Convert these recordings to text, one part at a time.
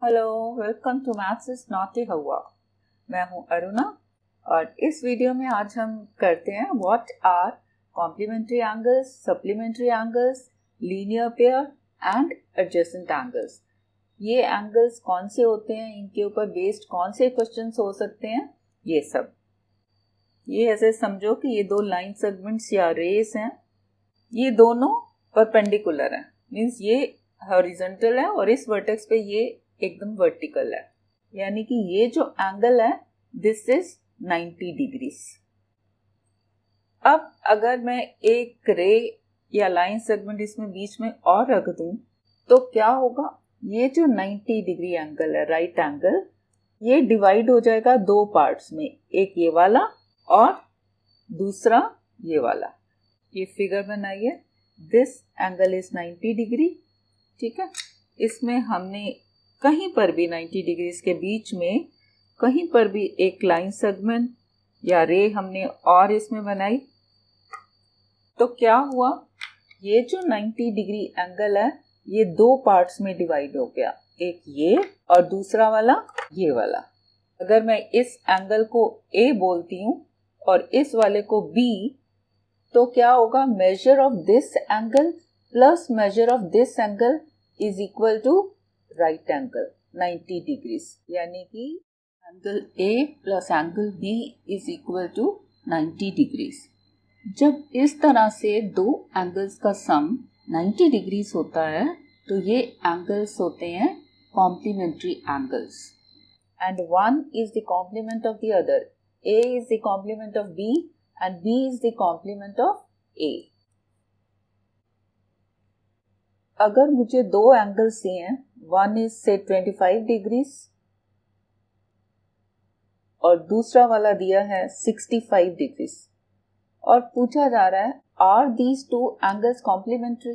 Hello, welcome to maths is not a हवा। मैं हूं अरुणा और इस वीडियो में आज हम करते हैं what are complementary angles, supplementary angles, linear pair and adjacent angles. ये एंगल्स कौन से होते हैं, इनके ऊपर बेस्ड कौन से क्वेश्चंस हो सकते हैं, ये सब। ये ऐसे समझो कि ये दो लाइन सेगमेंट्स या रेस हैं, ये दोनों परपेंडिकुलर हैं, मीन्स ये हॉरिजॉन्टल है और इस वर्टेक्स पे ये एकदम वर्टिकल है, यानी कि ये जो एंगल है दिस इज 90 डिग्रीज। अब अगर मैं एक रे या लाइन सेगमेंट इसमें बीच में और रख दूं तो क्या होगा, ये जो 90 डिग्री एंगल है, राइट एंगल, ये डिवाइड हो जाएगा दो पार्ट्स में, एक ये वाला और दूसरा ये वाला। ये फिगर बनाइए, दिस एंगल इज 90 डिग्री, ठीक है। इसमें हमने कहीं पर भी 90 डिग्री के बीच में कहीं पर भी एक लाइन सेगमेंट या रे हमने और इसमें बनाई, तो क्या हुआ, ये जो 90 डिग्री एंगल है ये दो पार्ट्स में डिवाइड हो गया, एक ये और दूसरा वाला ये वाला। अगर मैं इस एंगल को A बोलती हूँ और इस वाले को B, तो क्या होगा, measure of this angle plus measure of this angle is equal to right angle 90 degrees, यानी कि angle A plus angle B is equal to 90 degrees. जब इस तरह से दो एंगल्स का सम 90 डिग्रीज होता है तो ये एंगल्स होते हैं complementary angles, and one is the complement of the other. A is the complement of B and B is the complement of A. अगर मुझे दो एंगल्स दिए हैं, वन इज से 25 डिग्रीज और दूसरा वाला दिया है 65 डिग्रीज, और पूछा जा रहा है are these two angles complementary.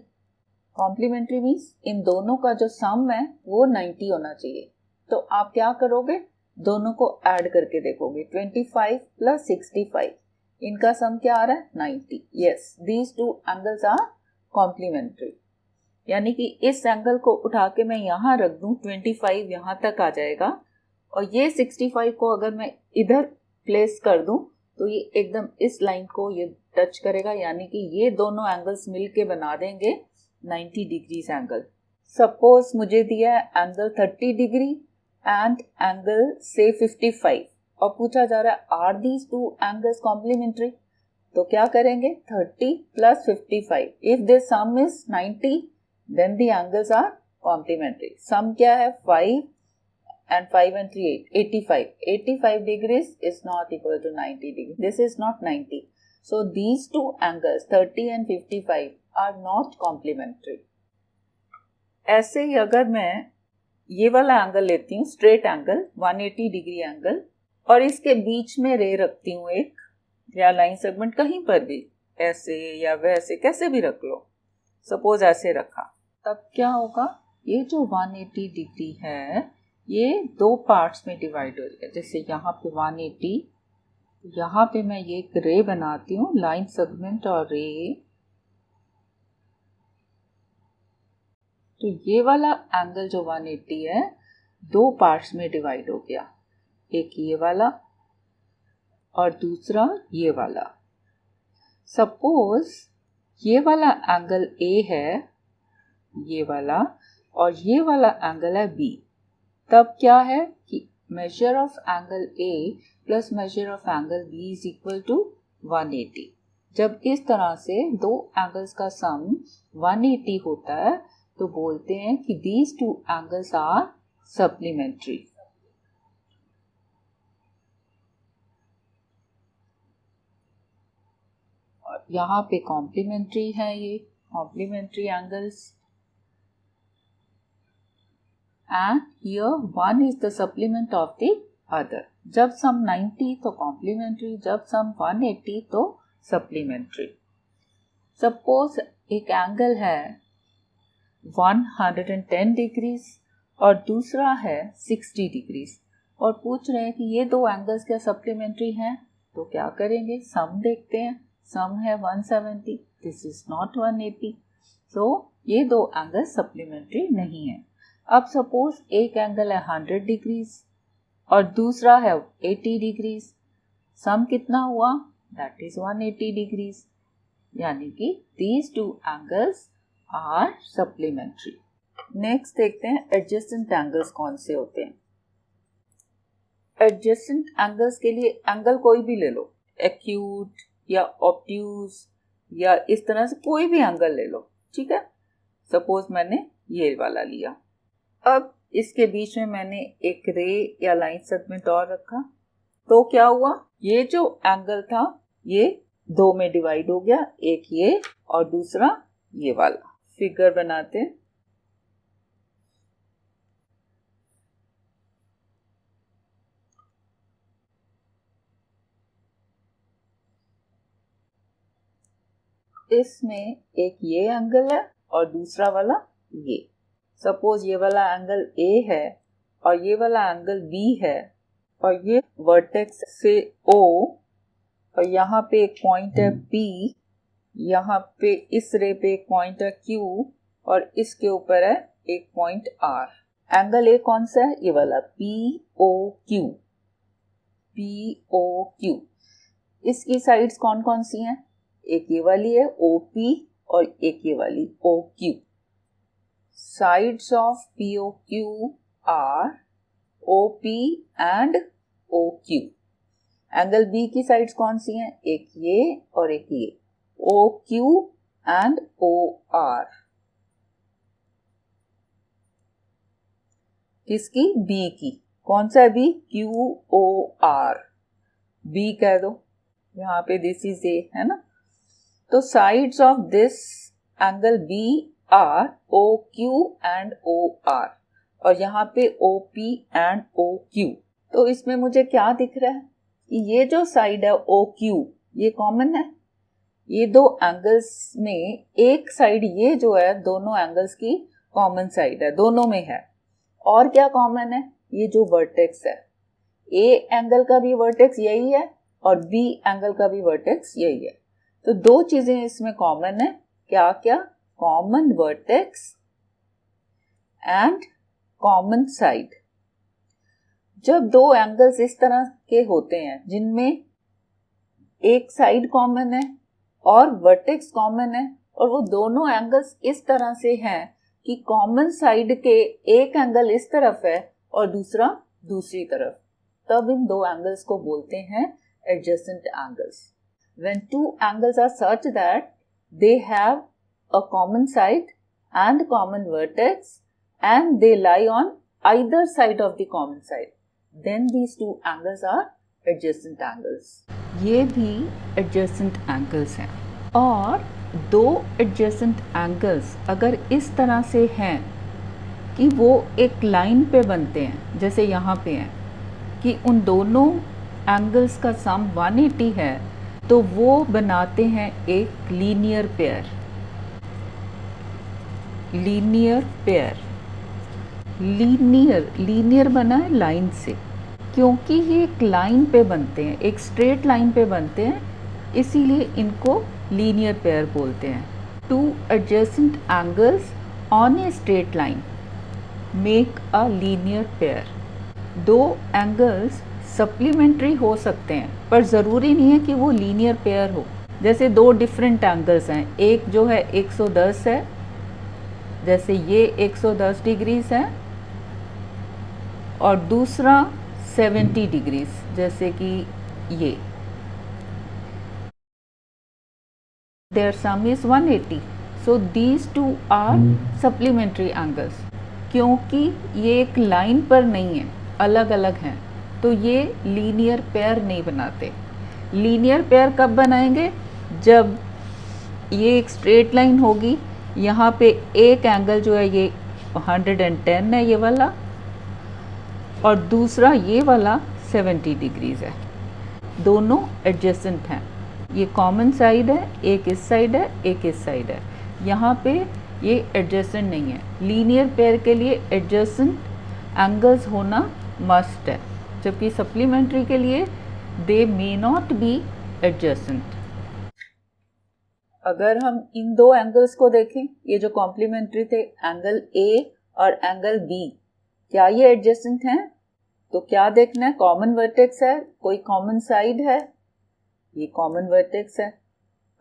Complementary means इन दोनों का जो सम है वो 90 होना चाहिए। तो आप क्या करोगे, दोनों को ऐड करके देखोगे, 25 प्लस 65, इनका सम क्या आ रहा है, 90। Yes, these two angles are complementary, यानी कि इस एंगल को उठा के मैं यहाँ रख दूं, 25 यहाँ तक आ जाएगा, और ये 65 को अगर मैं इधर प्लेस कर दूं तो ये एकदम इस लाइन को ये टच करेगा, यानी कि ये दोनों एंगल्स मिलके बना देंगे 90 डिग्रीज एंगल। सपोज मुझे दिया है एंगल 30 डिग्री एंड एंगल से 55 और पूछा जा रहा है are these two angles complementary, तो क्या करेंगे, 30 plus 55, if this sum is 90 then the angles are complementary. Sum क्या है, 5 and 5 and 3 8, 85. 85 degrees is not equal to 90 degrees. This is not 90. So these two angles 30 and 55 are not complementary. ऐसे ही अगर मैं ये वाला एंगल लेती हूँ, straight angle 180 degree angle, और इसके बीच में रे रखती हूँ एक या लाइन सेगमेंट, कहीं पर भी ऐसे या वैसे कैसे भी रख लो, सपोज ऐसे रखा, तब क्या होगा, ये जो 180 डिग्री है ये दो पार्ट्स में डिवाइड हो गया। जैसे यहाँ पे 180, यहाँ पे मैं ये एक रे बनाती हूँ, लाइन सेगमेंट और रे, तो ये वाला एंगल जो 180 है दो पार्ट्स में डिवाइड हो गया, एक ये वाला और दूसरा ये वाला। सपोज ये वाला एंगल A है, ये वाला, और ये वाला एंगल है B, तब क्या है कि measure of angle A plus measure of angle B is equal to 180। जब इस तरह से दो एंगल्स का सम 180 होता है तो बोलते हैं कि these two angles are supplementary. और यहाँ पे कॉम्प्लीमेंट्री है, ये complementary angles, and here one is the supplement of the other. जब सम 90 तो कॉम्प्लीमेंट्री, जब सम 180 तो सप्लीमेंट्री। सपोज एक एंगल है 110 डिग्रीज और दूसरा है 60 डिग्रीज, और पूछ रहे हैं कि ये दो एंगल्स क्या सप्लीमेंट्री हैं, तो क्या करेंगे, सम देखते हैं, सम है 170, दिस इज नॉट 180, सो ये दो एंगल्स सप्लीमेंट्री नहीं है। अब सपोज एक एंगल है 100 डिग्रीज और दूसरा है 80 डिग्रीज, सम कितना हुआ? दैट इज 180 डिग्रीज, यानी कि these two angles are supplementary. Next देखते हैं एडजेसेंट एंगल्स कौन से होते हैं। एडजेसेंट एंगल्स के लिए एंगल कोई भी ले लो, एक्यूट या ऑब्ट्यूज या इस तरह से कोई भी एंगल ले लो, ठीक है। सपोज मैंने ये वाला लिया, अब इसके बीच में मैंने एक रे या लाइन सेगमेंट और रखा, तो क्या हुआ? ये जो एंगल था ये दो में डिवाइड हो गया, एक ये और दूसरा ये वाला। फिगर बनाते हैं। इसमें एक ये एंगल है और दूसरा वाला ये। सपोज ये वाला एंगल A है और ये वाला एंगल B है और ये वर्टेक्स से O और यहाँ पे एक पॉइंट है P, यहाँ पे इस रे पे एक पॉइंट है Q और इसके ऊपर है एक पॉइंट R। एंगल A कौन सा है? ये वाला POQ। POQ। इसकी साइड्स कौन कौन सी हैं? एक ये वाली है OP और एक ये वाली OQ। Sides of POQ are OP and OQ। Angle B की साइड्स कौन सी हैं? एक ये और एक ये, OQ and OR। किसकी? B की। कौन सा B? QOR। B कह दो, यहाँ पे दिस इज A है ना। तो sides of this angle B are OQ and OR और यहाँ पे OP एंड OQ। तो इसमें मुझे क्या दिख रहा है कि ये जो साइड है OQ ये कॉमन है। ये दो एंगल्स में एक साइड ये जो है दोनों एंगल्स की कॉमन साइड है, दोनों में है। और क्या कॉमन है? ये जो वर्टेक्स है, A एंगल का भी वर्टेक्स यही है और B एंगल का भी वर्टेक्स यही है। तो दो चीजें इसमें कॉमन है। क्या क्या? Common vertex and common side. जब दो एंगल्स इस तरह के होते हैं जिनमें एक साइड कॉमन है और वर्टेक्स कॉमन है और वो दोनों एंगल्स इस तरह से हैं कि कॉमन साइड के एक एंगल इस तरफ है और दूसरा दूसरी तरफ, तब इन दो एंगल्स को बोलते हैं adjacent angles. When two angles are such that they have a common side and common vertex and they lie on either side of the common side, then these two angles are adjacent angles. ये भी adjacent angles हैं। और दो adjacent angles अगर इस तरह से हैं कि वो एक लाइन पे बनते हैं, जैसे यहाँ पे हैं कि उन दोनों एंगल्स का सम 180 है, तो वो बनाते हैं एक linear pair. Linear pair, linear बना है लाइन से, क्योंकि ये एक लाइन पे बनते हैं, एक स्ट्रेट लाइन पे बनते हैं, इसीलिए इनको लीनियर पेयर बोलते हैं। Two adjacent angles on a straight line make a linear pair. दो एंगल्स सप्लीमेंट्री हो सकते हैं पर ज़रूरी नहीं है कि वो लीनियर पेयर हो। जैसे दो डिफरेंट एंगल्स हैं, एक जो है 110 है, जैसे ये 110 डिग्रीज है और दूसरा 70 डिग्रीज जैसे कि ये। Their sum is 180, so these two are supplementary angles. क्योंकि ये एक लाइन पर नहीं है, अलग अलग हैं, तो ये लीनियर पेयर नहीं बनाते। लीनियर पेयर कब बनाएंगे? जब ये एक स्ट्रेट लाइन होगी, यहाँ पे एक एंगल जो है ये 110 है ये वाला और दूसरा ये वाला 70 डिग्रीज है, दोनों एडजेसेंट हैं। ये कॉमन साइड है, एक इस साइड है एक इस साइड है, यहाँ पे ये एडजेसेंट नहीं है। लीनियर पेयर के लिए एडजेसेंट एंगल्स होना मस्ट है, जबकि सप्लीमेंट्री के लिए दे मे नॉट बी एडजेसेंट। अगर हम इन दो एंगल्स को देखें, ये जो कॉम्प्लीमेंट्री थे, एंगल A और एंगल बी, क्या ये एडजेसेंट हैं? तो क्या देखना है? कॉमन वर्टेक्स है, कोई कॉमन साइड है, ये कॉमन वर्टेक्स है।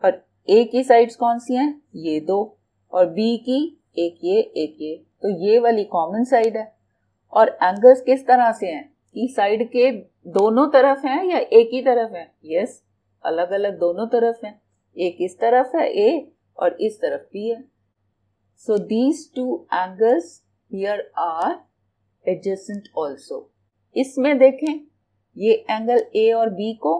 और ए की साइड्स कौन सी हैं? ये दो। और बी की एक ये एक ये, तो ये वाली कॉमन साइड है। और एंगल्स किस तरह से हैं कि साइड के दोनों तरफ हैं या एक ही तरफ है? यस, अलग अलग दोनों तरफ हैं। एक इस तरफ है ए और इस तरफ बी है। So these two angles here are adjacent also. इसमें देखें ये एंगल ए और बी को,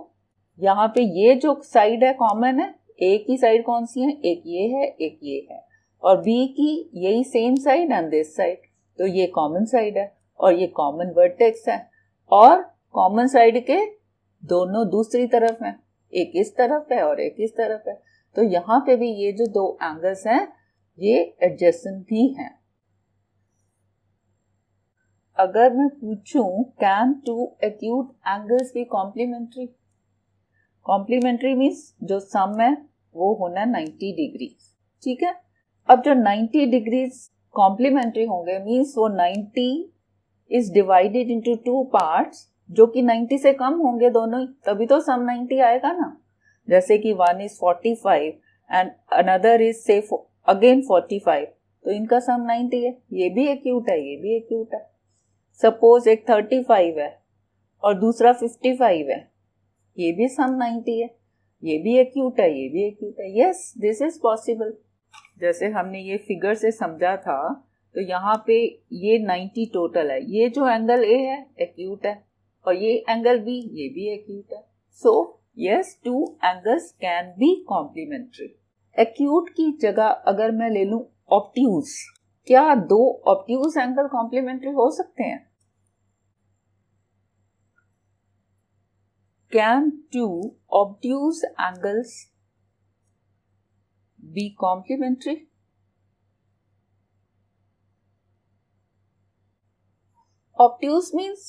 यहाँ पे ये जो साइड है कॉमन है, ए की साइड कौन सी है? एक ये है एक ये है, और बी की यही same side and this side, तो ये कॉमन साइड है और ये कॉमन वर्टेक्स है। और कॉमन साइड के दोनों दूसरी तरफ हैं, एक इस तरफ है और एक इस तरफ है, तो यहाँ पे भी ये जो दो एंगल्स हैं ये एडजेसेंट भी हैं। अगर मैं पूछूं can two acute angles be complementary? Complementary means जो सम है वो होना 90 डिग्री, ठीक है। अब जो 90 डिग्रीज कॉम्प्लीमेंट्री होंगे मीन्स वो 90 is divided into two parts जो कि 90 से कम होंगे दोनों ही, तभी तो सम 90 आएगा ना। जैसे कि one is 45 and another is से अगेन 45, तो इनका सम 90 है। ये भी एक्यूट है, ये भी एक्यूट है। सपोज एक 35 है और दूसरा 55 है, ये भी सम 90 है, ये भी एक्यूट है, ये भी एक्यूट है। Yes, this is possible. जैसे हमने ये फिगर से समझा था, तो यहाँ पे ये 90 टोटल है। ये जो एंगल ए है एक्यूट है और ये एंगल बी, ये भी एक्यूट है। So yes, two angles can be complementary. Acute की जगह अगर मैं ले लूं ऑब्ट्यूज, क्या दो ऑब्ट्यूज एंगल कॉम्प्लीमेंट्री हो सकते हैं? Can two obtuse angles be complementary? Obtuse means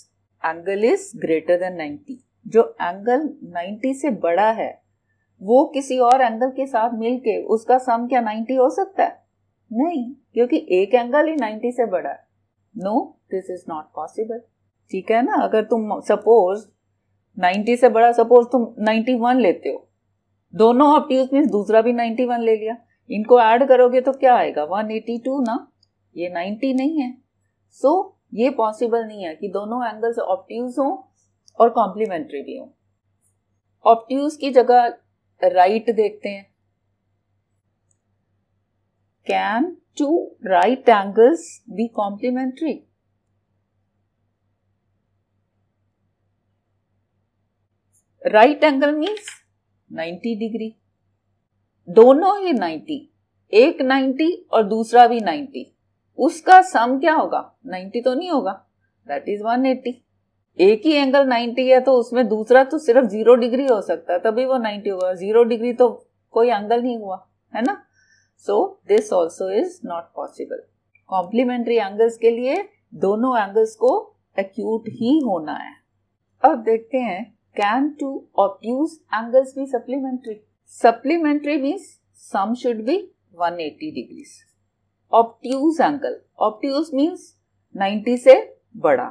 angle is greater than 90. जो एंगल 90 से बड़ा है वो किसी और एंगल के साथ मिलके उसका सम क्या 90 हो सकता है? नहीं, क्योंकि एक एंगल ही 90 से बड़ा है। No, this is not possible, ठीक है ना। अगर तुम सपोज 90 से बड़ा, सपोज तुम 91 लेते हो, दोनों ऑब्ट्यूज मींस दूसरा भी 91 ले लिया, इनको ऐड करोगे तो क्या आएगा? 182 ना, ये 90 नहीं है। सो ये पॉसिबल नहीं है कि दोनों एंगल्स ऑब्ट्यूज हों और कॉम्प्लीमेंट्री भी हों। ऑब्ट्यूज की जगह राइट देखते हैं। Can two right angles be complementary? Right angle means 90 degree, दोनों ही 90, एक 90 और दूसरा भी 90, उसका सम क्या होगा? 90 तो नहीं होगा, दैट इज 180। एक ही एंगल 90 है तो उसमें दूसरा तो सिर्फ 0 डिग्री हो सकता है, तभी वो 90 होगा। 0 डिग्री तो कोई एंगल नहीं हुआ, है ना। So this also is not possible. Complementary angles के लिए दोनों एंगल्स को एक्यूट ही होना है। अब देखते हैं can two obtuse angles be supplementary? Supplementary means sum should be 180 degrees. Obtuse angle, obtuse means 90 से बड़ा,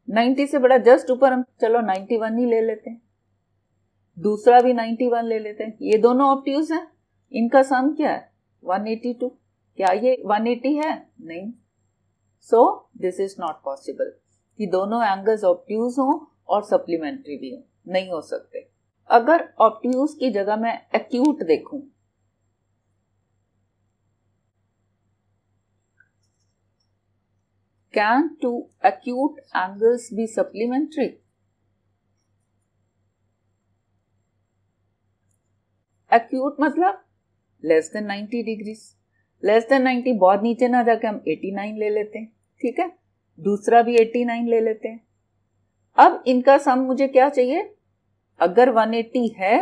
90 से बड़ा जस्ट ऊपर हम चलो 91 ही ले लेते हैं, दूसरा भी 91 ले लेते हैं, ये दोनों ऑब्ट्यूज हैं, इनका सम क्या है? 182। क्या ये 180 है? नहीं। सो दिस इज नॉट पॉसिबल कि दोनों एंगल्स ऑब्ट्यूज हों और सप्लीमेंट्री भी हों, नहीं हो सकते। अगर ऑब्ट्यूज की जगह मैं एक्यूट देखूं, can two acute angles be supplementary? Acute मतलब less than 90 degrees. Less than 90 बहुत नीचे ना जाके हम 89 ले लेते हैं, ठीक है, दूसरा भी 89 ले लेते हैं। अब इनका सम मुझे क्या चाहिए? अगर 180 है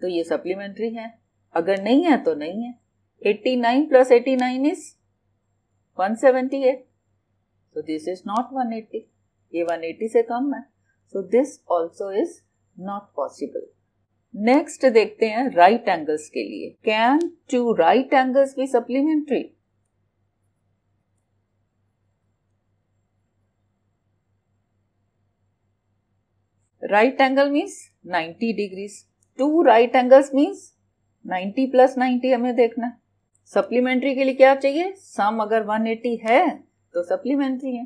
तो ये सप्लीमेंट्री है, अगर नहीं है तो नहीं है। 89 plus 89 is 178, so this is not 180, ये 180 से कम है, so this also is not possible. Next देखते हैं राइट एंगल्स के लिए। Can two right angles be supplementary? Right angle means 90 degrees, 2 right angles means 90 plus 90 हमें देखना है। सप्लीमेंट्री के लिए क्या चाहिए, सम अगर 180 है तो सप्लीमेंट्री है।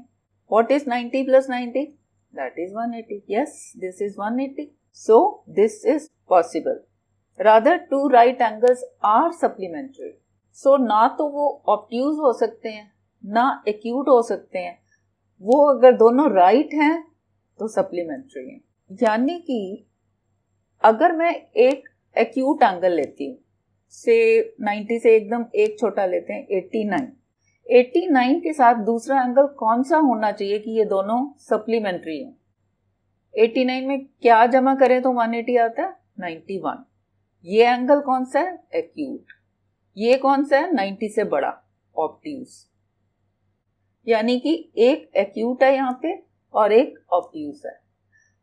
What is 90 plus 90? That is 180। Yes, this is 180, so this is possible. Rather 2 right angles are supplementary. So ना तो वो ऑब्ट्यूज हो सकते हैं ना एक्यूट हो सकते हैं, वो अगर दोनों राइट हैं तो सप्लीमेंट्री हैं। यानी कि अगर मैं एक एक्यूट एंगल लेती हूँ, से 90 से एकदम एक छोटा लेते हैं 89 के साथ दूसरा एंगल कौन सा होना चाहिए कि ये दोनों सप्लीमेंट्री हो। 89 में क्या जमा करें तो 180 आता है, 91। ये एंगल कौन सा है, एक्यूट। ये कौन सा है, 90 से बड़ा, ऑब्ट्यूज। यानी कि एक एक्यूट है यहाँ पे और एक ऑब्ट्यूज है।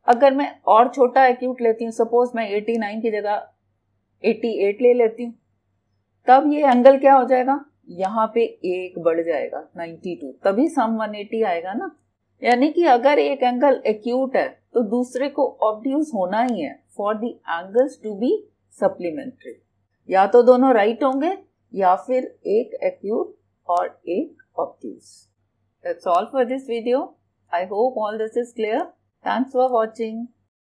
अगर मैं और छोटा एक्यूट लेती हूँ, सपोज मैं 89 की जगह 88 ले लेती हूँ, तब ये एंगल क्या हो जाएगा, यहाँ पे एक बढ़ जाएगा 92, तभी सम 180 आएगा ना। यानी कि अगर एक एंगल एक्यूट है तो दूसरे को ऑब्ट्यूज होना ही है for the angles to be supplementary. या तो दोनों राइट होंगे या फिर एक एक्यूट और एक obtuse. That's all for this video. I hope all this is clear. Thanks for watching.